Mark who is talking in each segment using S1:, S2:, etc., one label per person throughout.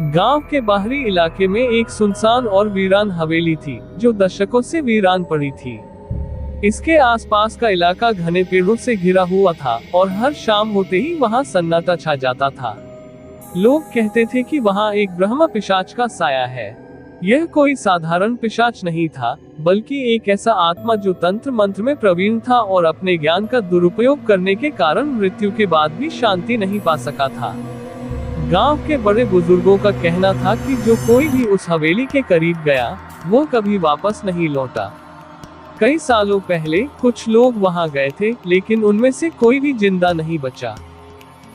S1: गांव के बाहरी इलाके में एक सुनसान और वीरान हवेली थी, जो दशकों से वीरान पड़ी थी। इसके आसपास का इलाका घने पेड़ों से घिरा हुआ था और हर शाम होते ही वहां सन्नाटा छा जाता था। लोग कहते थे कि वहां एक ब्रह्म पिशाच का साया है। यह कोई साधारण पिशाच नहीं था, बल्कि एक ऐसा आत्मा जो तंत्र मंत्र में प्रवीण था और अपने ज्ञान का दुरुपयोग करने के कारण मृत्यु के बाद भी शांति नहीं पा सका था। गांव के बड़े बुजुर्गों का कहना था कि जो कोई भी उस हवेली के करीब गया, वो कभी वापस नहीं लौटा। कई सालों पहले कुछ लोग वहां गए थे, लेकिन उनमें से कोई भी जिंदा नहीं बचा।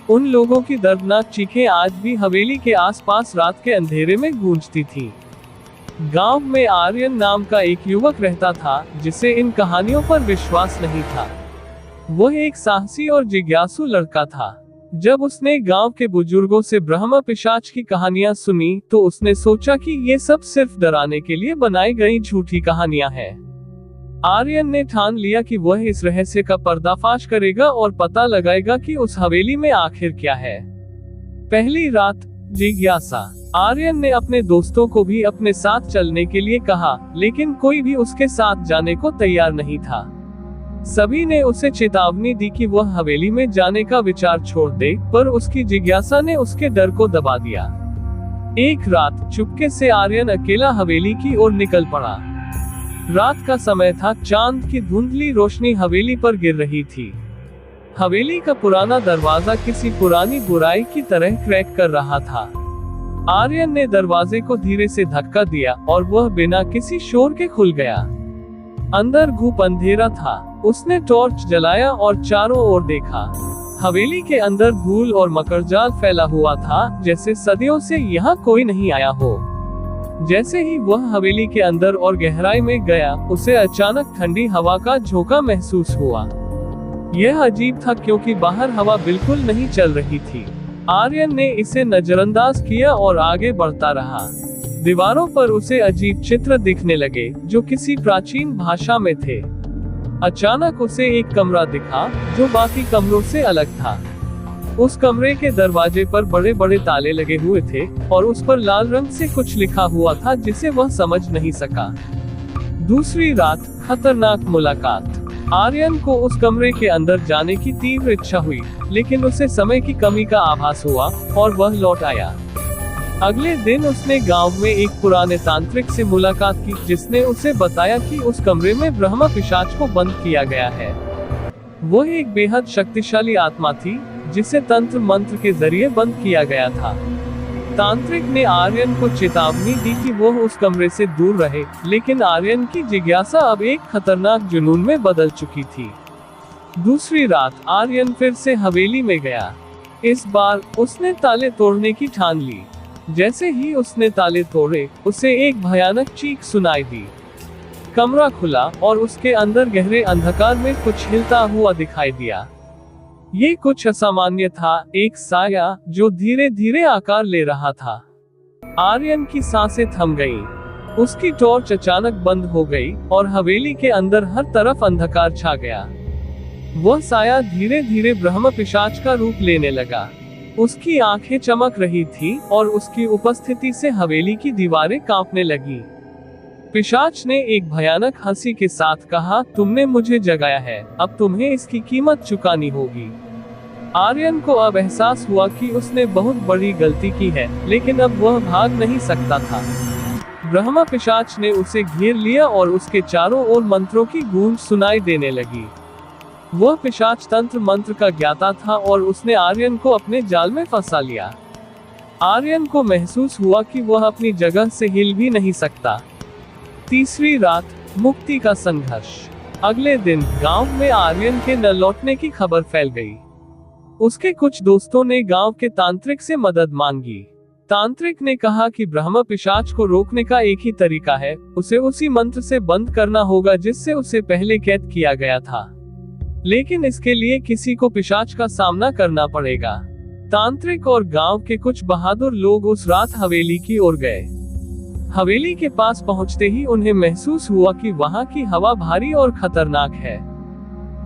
S1: उन लोगों की दर्दनाक चीखें आज भी हवेली के आसपास रात के अंधेरे में गूंजती थीं। गांव में आर्यन नाम का एक युवक रहता था, जिसे इन कहानियों पर विश्वास नहीं था। वह एक साहसी और जिज्ञासु लड़का था। जब उसने गांव के बुजुर्गों से ब्रह्म पिशाच की कहानियां सुनी, तो उसने सोचा कि ये सब सिर्फ डराने के लिए बनाई गई झूठी कहानियां हैं। आर्यन ने ठान लिया कि वह इस रहस्य का पर्दाफाश करेगा और पता लगाएगा कि उस हवेली में आखिर क्या है। पहली रात, जिज्ञासा। आर्यन ने अपने दोस्तों को भी अपने साथ चलने के लिए कहा, लेकिन कोई भी उसके साथ जाने को तैयार नहीं था। सभी ने उसे चेतावनी दी कि वह हवेली में जाने का विचार छोड़ दे, पर उसकी जिज्ञासा ने उसके डर को दबा दिया। एक रात चुपके से आर्यन अकेला हवेली की ओर निकल पड़ा। रात का समय था, चांद की धुंधली रोशनी हवेली पर गिर रही थी। हवेली का पुराना दरवाजा किसी पुरानी बुराई की तरह क्रैक कर रहा था। आर्यन ने दरवाजे को धीरे से धक्का दिया और वह बिना किसी शोर के खुल गया। अंदर घुप अंधेरा था। उसने टॉर्च जलाया और चारों ओर देखा। हवेली के अंदर धूल और मकरजाल फैला हुआ था, जैसे सदियों से यहाँ कोई नहीं आया हो। जैसे ही वह हवेली के अंदर और गहराई में गया, उसे अचानक ठंडी हवा का झोंका महसूस हुआ। यह अजीब था, क्योंकि बाहर हवा बिल्कुल नहीं चल रही थी। आर्यन ने इसे नजरअंदाज किया और आगे बढ़ता रहा। दीवारों पर उसे अजीब चित्र दिखने लगे, जो किसी प्राचीन भाषा में थे। अचानक उसे एक कमरा दिखा, जो बाकी कमरों से अलग था। उस कमरे के दरवाजे पर बड़े बड़े ताले लगे हुए थे और उस पर लाल रंग से कुछ लिखा हुआ था, जिसे वह समझ नहीं सका। दूसरी रात, खतरनाक मुलाकात। आर्यन को उस कमरे के अंदर जाने की तीव्र इच्छा हुई, लेकिन उसे समय की कमी का आभास हुआ और वह लौट आया। अगले दिन उसने गांव में एक पुराने तांत्रिक से मुलाकात की, जिसने उसे बताया कि उस कमरे में ब्रह्म पिशाच को बंद किया गया है। वह एक बेहद शक्तिशाली आत्मा थी, जिसे तंत्र मंत्र के जरिए बंद किया गया था। तांत्रिक ने आर्यन को चेतावनी दी कि वह उस कमरे से दूर रहे, लेकिन आर्यन की जिज्ञासा अब एक खतरनाक जुनून में बदल चुकी थी। दूसरी रात, आर्यन फिर से हवेली में गया। इस बार उसने ताले तोड़ने की ठान ली। जैसे ही उसने ताले तोड़े, उसे एक भयानक चीख सुनाई दी। कमरा खुला और उसके अंदर गहरे अंधकार में कुछ हिलता हुआ दिखाई दिया। ये कुछ असामान्य था, एक साया जो धीरे धीरे आकार ले रहा था। आर्यन की सांसें थम गईं। उसकी टॉर्च अचानक बंद हो गई और हवेली के अंदर हर तरफ अंधकार छा गया। वह साया धीरे धीरे ब्रह्म पिशाच का रूप लेने लगा। उसकी आंखें चमक रही थी और उसकी उपस्थिति से हवेली की दीवारें कांपने लगी। पिशाच ने एक भयानक हंसी के साथ कहा, तुमने मुझे जगाया है, अब तुम्हें इसकी कीमत चुकानी होगी। आर्यन को अब एहसास हुआ कि उसने बहुत बड़ी गलती की है, लेकिन अब वह भाग नहीं सकता था। ब्रह्म पिशाच ने उसे घेर लिया और उसके चारों ओर मंत्रों की गूंज सुनाई देने लगी। वह पिशाच तंत्र मंत्र का ज्ञाता था और उसने आर्यन को अपने जाल में फंसा लिया। आर्यन को महसूस हुआ कि वह अपनी जगह से हिल भी नहीं सकता। तीसरी रात, मुक्ति का संघर्ष। अगले दिन गांव में आर्यन के न लौटने की खबर फैल गई। उसके कुछ दोस्तों ने गांव के तांत्रिक से मदद मांगी। तांत्रिक ने कहा कि ब्रह्म पिशाच को रोकने का एक ही तरीका है, उसे उसी मंत्र से बंद करना होगा जिससे उसे पहले कैद किया गया था। लेकिन इसके लिए किसी को पिशाच का सामना करना पड़ेगा। तांत्रिक और गांव के कुछ बहादुर लोग उस रात हवेली की ओर गए। हवेली के पास पहुंचते ही उन्हें महसूस हुआ कि वहां की हवा भारी और खतरनाक है।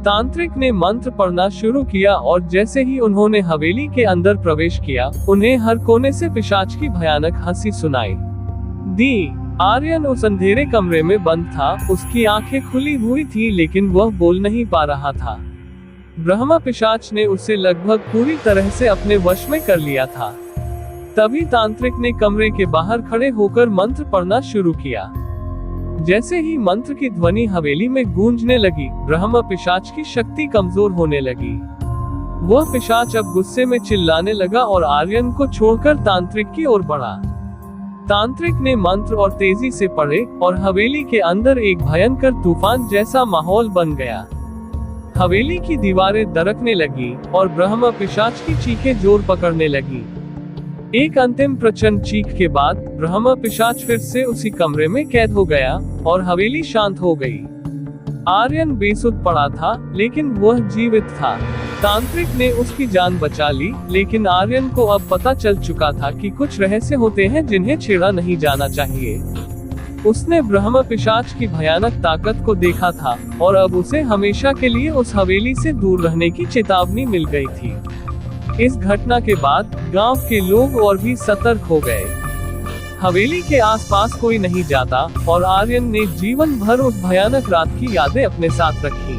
S1: तांत्रिक ने मंत्र पढ़ना शुरू किया और जैसे ही उन्होंने हवेली के अंदर प्रवेश किया, उन्हें हर कोने से पिशाच की भयानक हंसी सुनाई दी। आर्यन उस अंधेरे कमरे में बंद था, उसकी आंखें खुली हुई थी लेकिन वह बोल नहीं पा रहा था। ब्रह्मा पिशाच ने उसे लगभग पूरी तरह से अपने वश में कर लिया था। तभी तांत्रिक ने कमरे के बाहर खड़े होकर मंत्र पढ़ना शुरू किया। जैसे ही मंत्र की ध्वनि हवेली में गूंजने लगी, ब्रह्मा पिशाच की शक्ति कमजोर होने लगी। वह पिशाच अब गुस्से में चिल्लाने लगा और आर्यन को छोड़कर तांत्रिक की ओर बढ़ा। तांत्रिक ने मंत्र और तेजी से पढ़े और हवेली के अंदर एक भयंकर तूफान जैसा माहौल बन गया। हवेली की दीवारें दरकने लगी और ब्रह्मा पिशाच की चीखें जोर पकड़ने लगी। एक अंतिम प्रचंड चीख के बाद ब्रह्मा पिशाच फिर से उसी कमरे में कैद हो गया और हवेली शांत हो गई। आर्यन बेसुध पड़ा था लेकिन वह जीवित था। तांत्रिक ने उसकी जान बचा ली, लेकिन आर्यन को अब पता चल चुका था कि कुछ रहस्य होते हैं जिन्हें छेड़ा नहीं जाना चाहिए। उसने ब्रह्मा पिशाच की भयानक ताकत को देखा था और अब उसे हमेशा के लिए उस हवेली से दूर रहने की चेतावनी मिल गई थी। इस घटना के बाद गांव के लोग और भी सतर्क हो गए। हवेली के आसपास कोई नहीं जाता और आर्यन ने जीवन भर उस भयानक रात की यादें अपने साथ रखी।